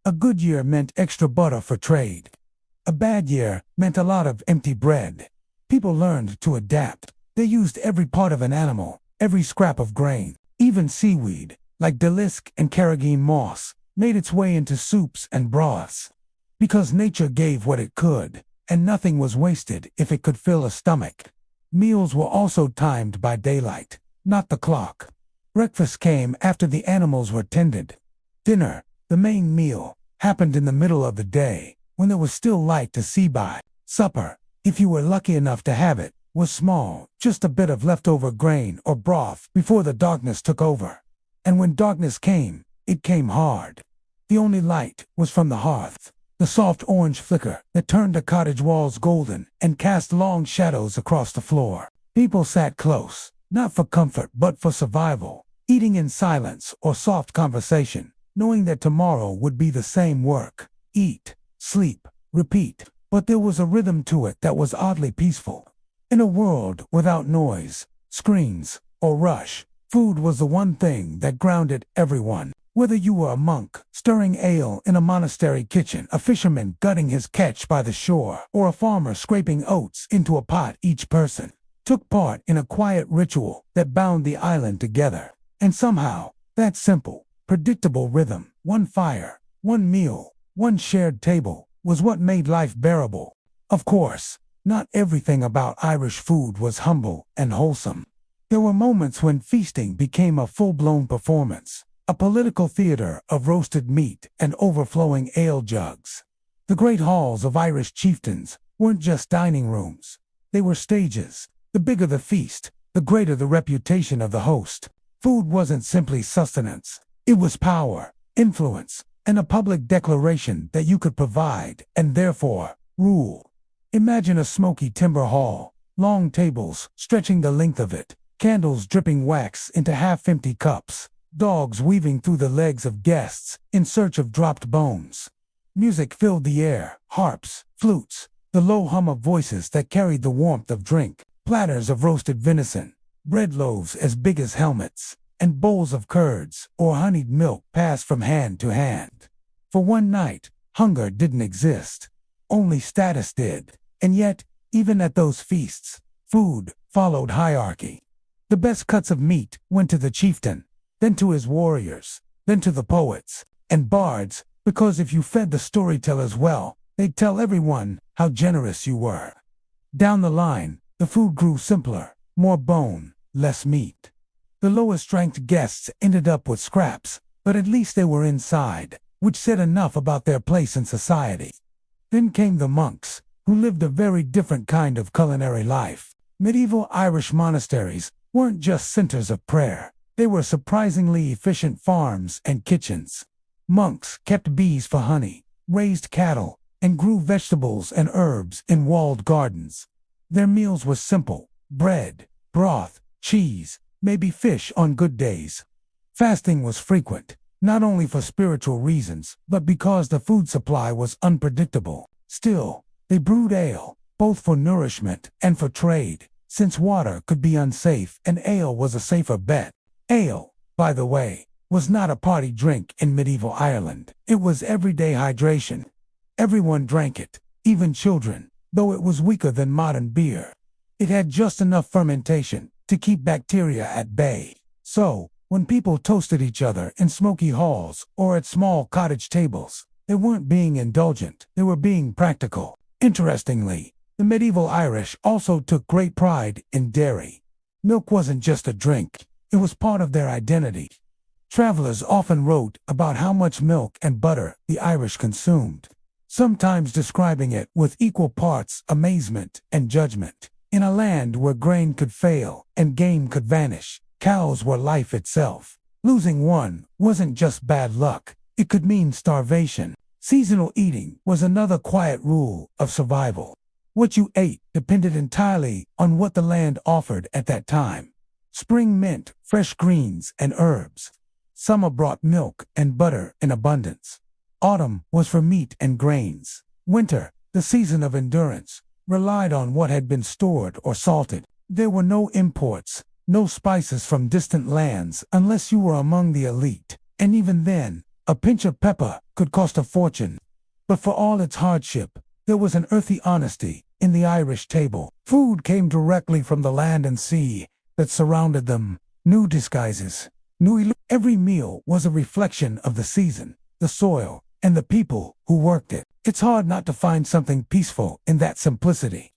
A good year meant extra butter for trade. A bad year meant a lot of empty bread. People learned to adapt. They used every part of an animal, every scrap of grain. Even seaweed, like delicacy and carrageen moss, made its way into soups and broths. Because nature gave what it could, and nothing was wasted if it could fill a stomach. Meals were also timed by daylight, not the clock. Breakfast came after the animals were tended. Dinner, the main meal, happened in the middle of the day, when there was still light to see by. Supper, if you were lucky enough to have it, was small, just a bit of leftover grain or broth before the darkness took over. And when darkness came, it came hard. The only light was from the hearth, the soft orange flicker that turned the cottage walls golden and cast long shadows across the floor. People sat close, not for comfort but for survival, eating in silence or soft conversation, knowing that tomorrow would be the same work. Eat, sleep, repeat. But there was a rhythm to it that was oddly peaceful. In a world without noise, screens, or rush, food was the one thing that grounded everyone. Whether you were a monk stirring ale in a monastery kitchen, a fisherman gutting his catch by the shore, or a farmer scraping oats into a pot, each person took part in a quiet ritual that bound the island together. And somehow, that simple, predictable rhythm one fire, one meal, one shared table was what made life bearable. Of course, not everything about Irish food was humble and wholesome. There were moments when feasting became a full-blown performance, a political theater of roasted meat and overflowing ale jugs. The great halls of Irish chieftains weren't just dining rooms. They were stages. The bigger the feast, the greater the reputation of the host. Food wasn't simply sustenance. It was power, influence, and a public declaration that you could provide and therefore rule. Imagine a smoky timber hall, long tables stretching the length of it, candles dripping wax into half-empty cups, dogs weaving through the legs of guests in search of dropped bones. Music filled the air, harps, flutes, the low hum of voices that carried the warmth of drink, platters of roasted venison, bread loaves as big as helmets, and bowls of curds or honeyed milk passed from hand to hand. For one night, hunger didn't exist. Only status did. And yet, even at those feasts, food followed hierarchy. The best cuts of meat went to the chieftain, then to his warriors, then to the poets and bards, because if you fed the storytellers well, they'd tell everyone how generous you were. Down the line, the food grew simpler, more bone, less meat. The lowest-ranked guests ended up with scraps, but at least they were inside, which said enough about their place in society. Then came the monks, who lived a very different kind of culinary life. Medieval Irish monasteries weren't just centers of prayer. They were surprisingly efficient farms and kitchens. Monks kept bees for honey, raised cattle, and grew vegetables and herbs in walled gardens. Their meals were simple: bread, broth, cheese, maybe fish on good days. Fasting was frequent, not only for spiritual reasons, but because the food supply was unpredictable. Still, they brewed ale, both for nourishment and for trade, since water could be unsafe and ale was a safer bet. Ale, by the way, was not a party drink in medieval Ireland. It was everyday hydration. Everyone drank it, even children, though it was weaker than modern beer. It had just enough fermentation to keep bacteria at bay. So, when people toasted each other in smoky halls or at small cottage tables, they weren't being indulgent, they were being practical. Interestingly, the medieval Irish also took great pride in dairy. Milk wasn't just a drink, it was part of their identity. Travelers often wrote about how much milk and butter the Irish consumed, sometimes describing it with equal parts amazement and judgment. In a land where grain could fail and game could vanish, cows were life itself. Losing one wasn't just bad luck, it could mean starvation. Seasonal eating was another quiet rule of survival. What you ate depended entirely on what the land offered at that time. Spring meant fresh greens and herbs. Summer brought milk and butter in abundance. Autumn was for meat and grains. Winter, the season of endurance, relied on what had been stored or salted. There were no imports, no spices from distant lands unless you were among the elite, and even then, a pinch of pepper could cost a fortune. But for all its hardship, there was an earthy honesty in the Irish table. Food came directly from the land and sea that surrounded them. New disguises, every meal was a reflection of the season, the soil, and the people who worked it. It's hard not to find something peaceful in that simplicity.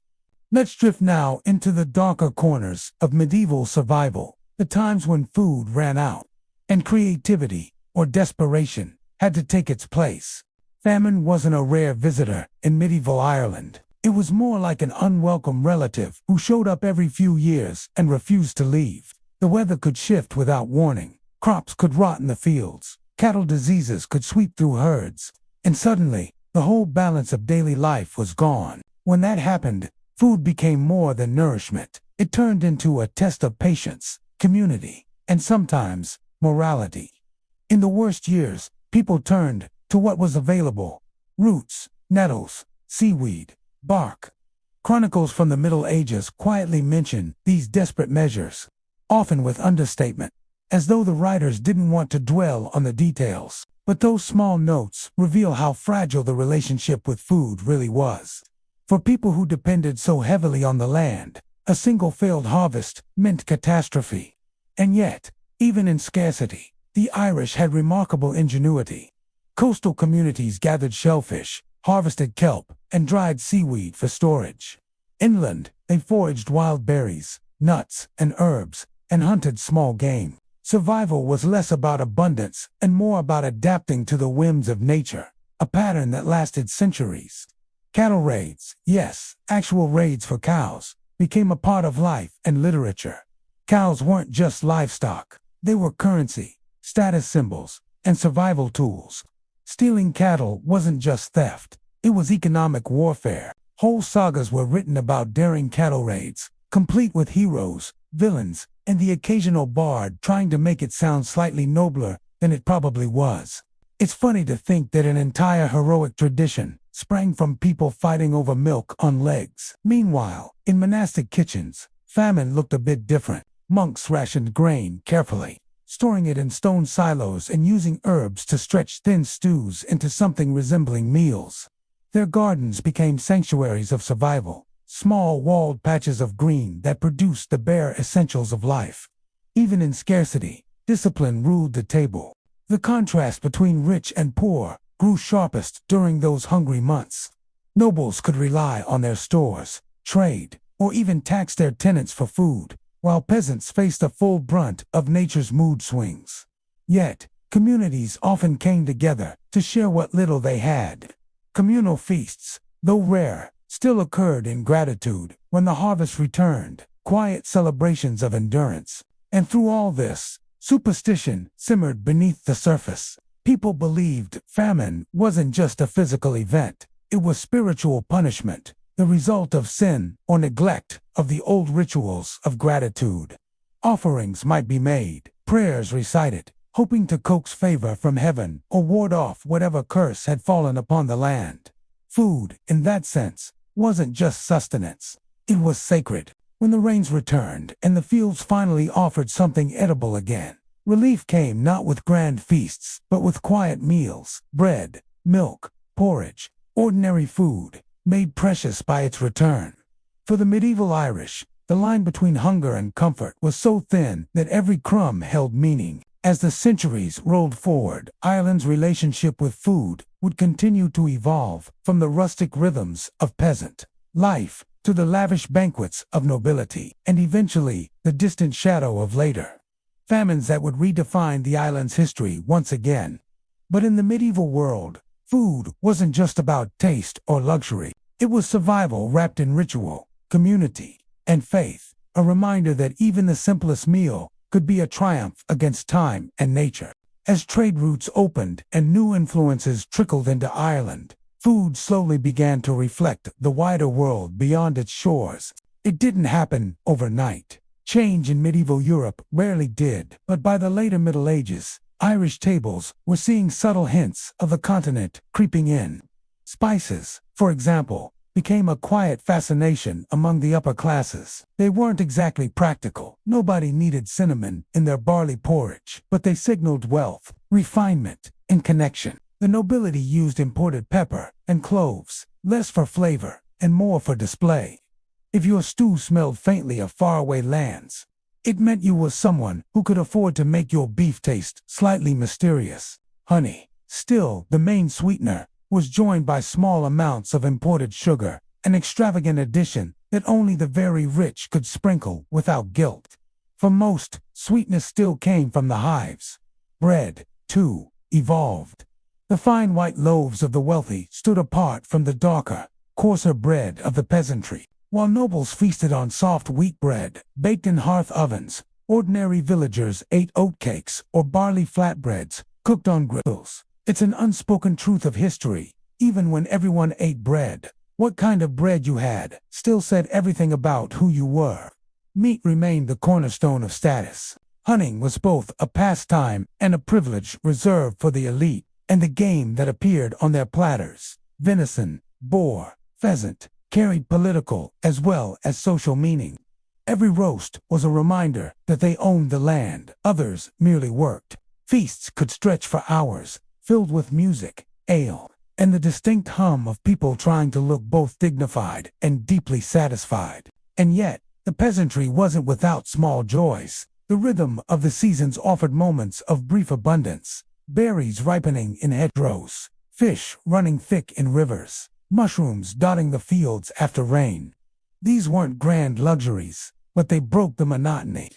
Let's drift now into the darker corners of medieval survival, the times when food ran out, and creativity, or desperation, had to take its place. Famine wasn't a rare visitor in medieval Ireland. It was more like an unwelcome relative who showed up every few years and refused to leave. The weather could shift without warning. Crops could rot in the fields. Cattle diseases could sweep through herds. And suddenly, the whole balance of daily life was gone. When that happened, food became more than nourishment. It turned into a test of patience, community, and sometimes morality. In the worst years, people turned to what was available: roots, nettles, seaweed, bark. Chronicles from the Middle Ages quietly mention these desperate measures, often with understatement, as though the writers didn't want to dwell on the details. But those small notes reveal how fragile the relationship with food really was. For people who depended so heavily on the land, a single failed harvest meant catastrophe. And yet, even in scarcity, the Irish had remarkable ingenuity. Coastal communities gathered shellfish, harvested kelp, and dried seaweed for storage. Inland, they foraged wild berries, nuts, and herbs, and hunted small game. Survival was less about abundance and more about adapting to the whims of nature, a pattern that lasted centuries. Cattle raids, yes, actual raids for cows, became a part of life and literature. Cows weren't just livestock. They were currency, status symbols, and survival tools. Stealing cattle wasn't just theft. It was economic warfare. Whole sagas were written about daring cattle raids, complete with heroes, villains, and the occasional bard trying to make it sound slightly nobler than it probably was. It's funny to think that an entire heroic tradition sprang from people fighting over milk on legs. Meanwhile, in monastic kitchens, famine looked a bit different. Monks rationed grain carefully, storing it in stone silos and using herbs to stretch thin stews into something resembling meals. Their gardens became sanctuaries of survival, small walled patches of green that produced the bare essentials of life. Even in scarcity, discipline ruled the table. The contrast between rich and poor grew sharpest during those hungry months. Nobles could rely on their stores, trade, or even tax their tenants for food, while peasants faced the full brunt of nature's mood swings. Yet, communities often came together to share what little they had. Communal feasts, though rare, still occurred in gratitude when the harvest returned, quiet celebrations of endurance. And through all this, superstition simmered beneath the surface. People believed famine wasn't just a physical event, it was spiritual punishment, the result of sin or neglect of the old rituals of gratitude. Offerings might be made, prayers recited, hoping to coax favor from heaven or ward off whatever curse had fallen upon the land. Food, in that sense, wasn't just sustenance. It was sacred. When the rains returned and the fields finally offered something edible again, relief came not with grand feasts, but with quiet meals, bread, milk, porridge, ordinary food, made precious by its return. For the medieval Irish, the line between hunger and comfort was so thin that every crumb held meaning. As the centuries rolled forward, Ireland's relationship with food would continue to evolve from the rustic rhythms of peasant life to the lavish banquets of nobility, and eventually the distant shadow of later famines that would redefine the island's history once again. But in the medieval world, food wasn't just about taste or luxury. It was survival wrapped in ritual, community, and faith, a reminder that even the simplest meal could be a triumph against time and nature. As trade routes opened and new influences trickled into Ireland, food slowly began to reflect the wider world beyond its shores. It didn't happen overnight. Change in medieval Europe rarely did, but by the later Middle Ages, Irish tables were seeing subtle hints of the continent creeping in. Spices, for example, became a quiet fascination among the upper classes. They weren't exactly practical. Nobody needed cinnamon in their barley porridge, but they signaled wealth, refinement, and connection. The nobility used imported pepper and cloves, less for flavor and more for display. If your stew smelled faintly of faraway lands, it meant you were someone who could afford to make your beef taste slightly mysterious. Honey, still the main sweetener, was joined by small amounts of imported sugar, an extravagant addition that only the very rich could sprinkle without guilt. For most, sweetness still came from the hives. Bread, too, evolved. The fine white loaves of the wealthy stood apart from the darker, coarser bread of the peasantry. While nobles feasted on soft wheat bread, baked in hearth ovens, ordinary villagers ate oatcakes or barley flatbreads, cooked on grills. It's an unspoken truth of history. Even when everyone ate bread, what kind of bread you had still said everything about who you were. Meat remained the cornerstone of status. Hunting was both a pastime and a privilege reserved for the elite, and the game that appeared on their platters, venison, boar, pheasant, carried political as well as social meaning. Every roast was a reminder that they owned the land, others merely worked. Feasts could stretch for hours, filled with music, ale, and the distinct hum of people trying to look both dignified and deeply satisfied. And yet, the peasantry wasn't without small joys. The rhythm of the seasons offered moments of brief abundance. berries ripening in hedgerows, fish running thick in rivers, mushrooms dotting the fields after rain. These weren't grand luxuries, but they broke the monotony.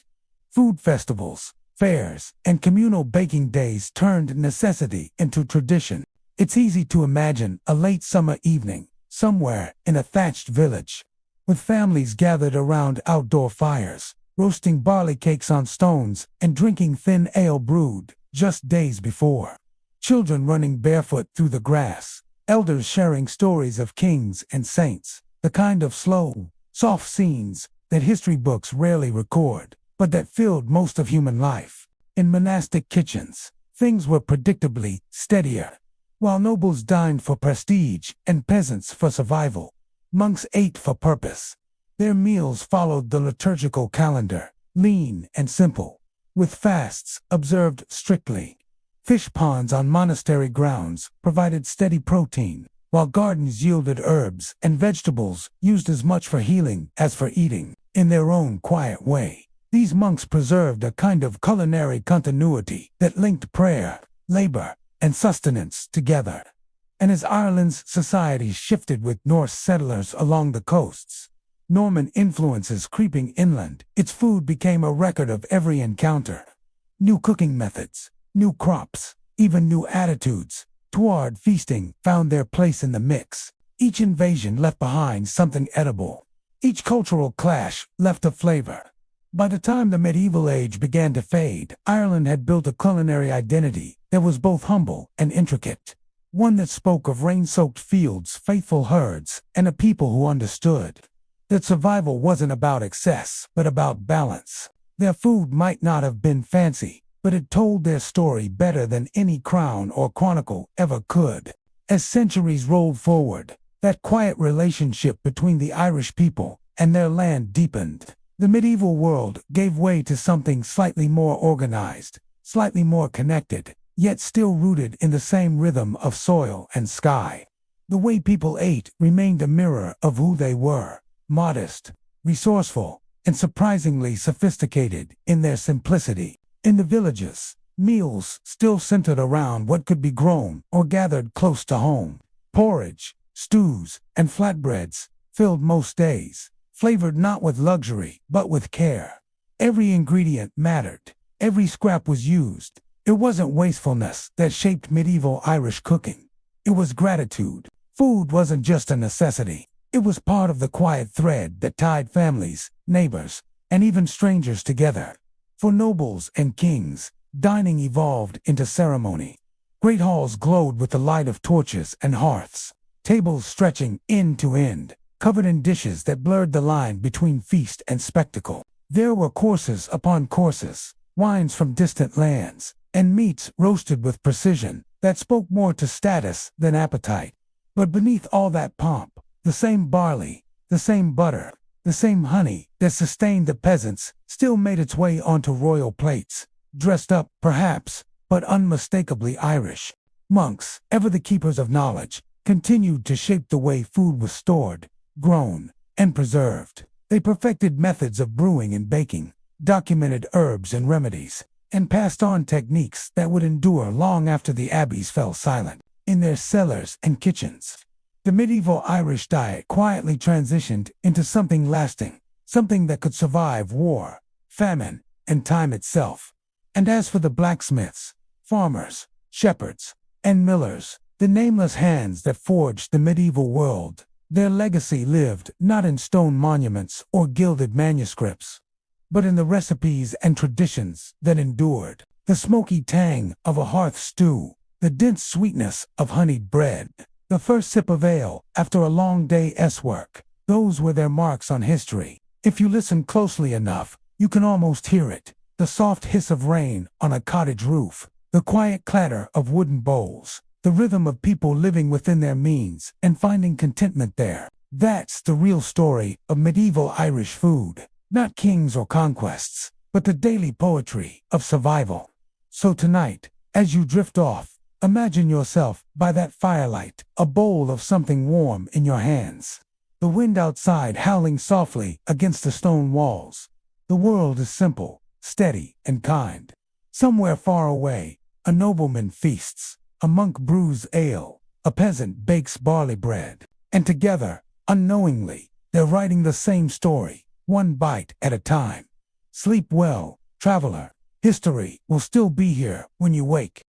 Food festivals, fairs, and communal baking days turned necessity into tradition. It's easy to imagine a late summer evening, somewhere in a thatched village, with families gathered around outdoor fires, roasting barley cakes on stones and drinking thin ale brewed just days before. Children running barefoot through the grass, elders sharing stories of kings and saints, the kind of slow, soft scenes that history books rarely record, but that filled most of human life. In monastic kitchens, things were predictably steadier. While nobles dined for prestige and peasants for survival, monks ate for purpose. Their meals followed the liturgical calendar, lean and simple, with fasts observed strictly. Fish ponds on monastery grounds provided steady protein, while gardens yielded herbs and vegetables used as much for healing as for eating. In their own quiet way, these monks preserved a kind of culinary continuity that linked prayer, labor, and sustenance together. And as Ireland's society shifted with Norse settlers along the coasts, Norman influences creeping inland, its food became a record of every encounter. New cooking methods, new crops, even new attitudes toward feasting found their place in the mix. Each invasion left behind something edible. Each cultural clash left a flavor. By the time the medieval age began to fade, Ireland had built a culinary identity that was both humble and intricate. One that spoke of rain-soaked fields, faithful herds, and a people who understood that survival wasn't about excess, but about balance. Their food might not have been fancy, but it told their story better than any crown or chronicle ever could. As centuries rolled forward, that quiet relationship between the Irish people and their land deepened. The medieval world gave way to something slightly more organized, slightly more connected, yet still rooted in the same rhythm of soil and sky. The way people ate remained a mirror of who they were, modest, resourceful, and surprisingly sophisticated in their simplicity. In the villages, meals still centered around what could be grown or gathered close to home. Porridge, stews, and flatbreads filled most days, flavored not with luxury, but with care. Every ingredient mattered. Every scrap was used. It wasn't wastefulness that shaped medieval Irish cooking. It was gratitude. Food wasn't just a necessity. It was part of the quiet thread that tied families, neighbors, and even strangers together. For nobles and kings, dining evolved into ceremony. Great halls glowed with the light of torches and hearths, tables stretching end to end, covered in dishes that blurred the line between feast and spectacle. There were courses upon courses, wines from distant lands, and meats roasted with precision that spoke more to status than appetite. But beneath all that pomp, the same barley, the same butter, the same honey that sustained the peasants still made its way onto royal plates, dressed up, perhaps, but unmistakably Irish. Monks, ever the keepers of knowledge, continued to shape the way food was stored, grown, and preserved. They perfected methods of brewing and baking, documented herbs and remedies, and passed on techniques that would endure long after the abbeys fell silent. In their cellars and kitchens, the medieval Irish diet quietly transitioned into something lasting, something that could survive war, famine, and time itself. And as for the blacksmiths, farmers, shepherds, and millers, the nameless hands that forged the medieval world, their legacy lived not in stone monuments or gilded manuscripts, but in the recipes and traditions that endured. The smoky tang of a hearth stew, the dense sweetness of honeyed bread, the first sip of ale after a long day's work, those were their marks on history. If you listen closely enough, you can almost hear it. The soft hiss of rain on a cottage roof, the quiet clatter of wooden bowls, the rhythm of people living within their means and finding contentment there. That's the real story of medieval Irish food. Not kings or conquests, but the daily poetry of survival. So tonight, as you drift off, imagine yourself by that firelight, a bowl of something warm in your hands. The wind outside howling softly against the stone walls. The world is simple, steady, and kind. Somewhere far away, A nobleman feasts, a monk brews ale, a peasant bakes barley bread. And together, unknowingly, they're writing the same story, one bite at a time. Sleep well, traveler. History will still be here when you wake.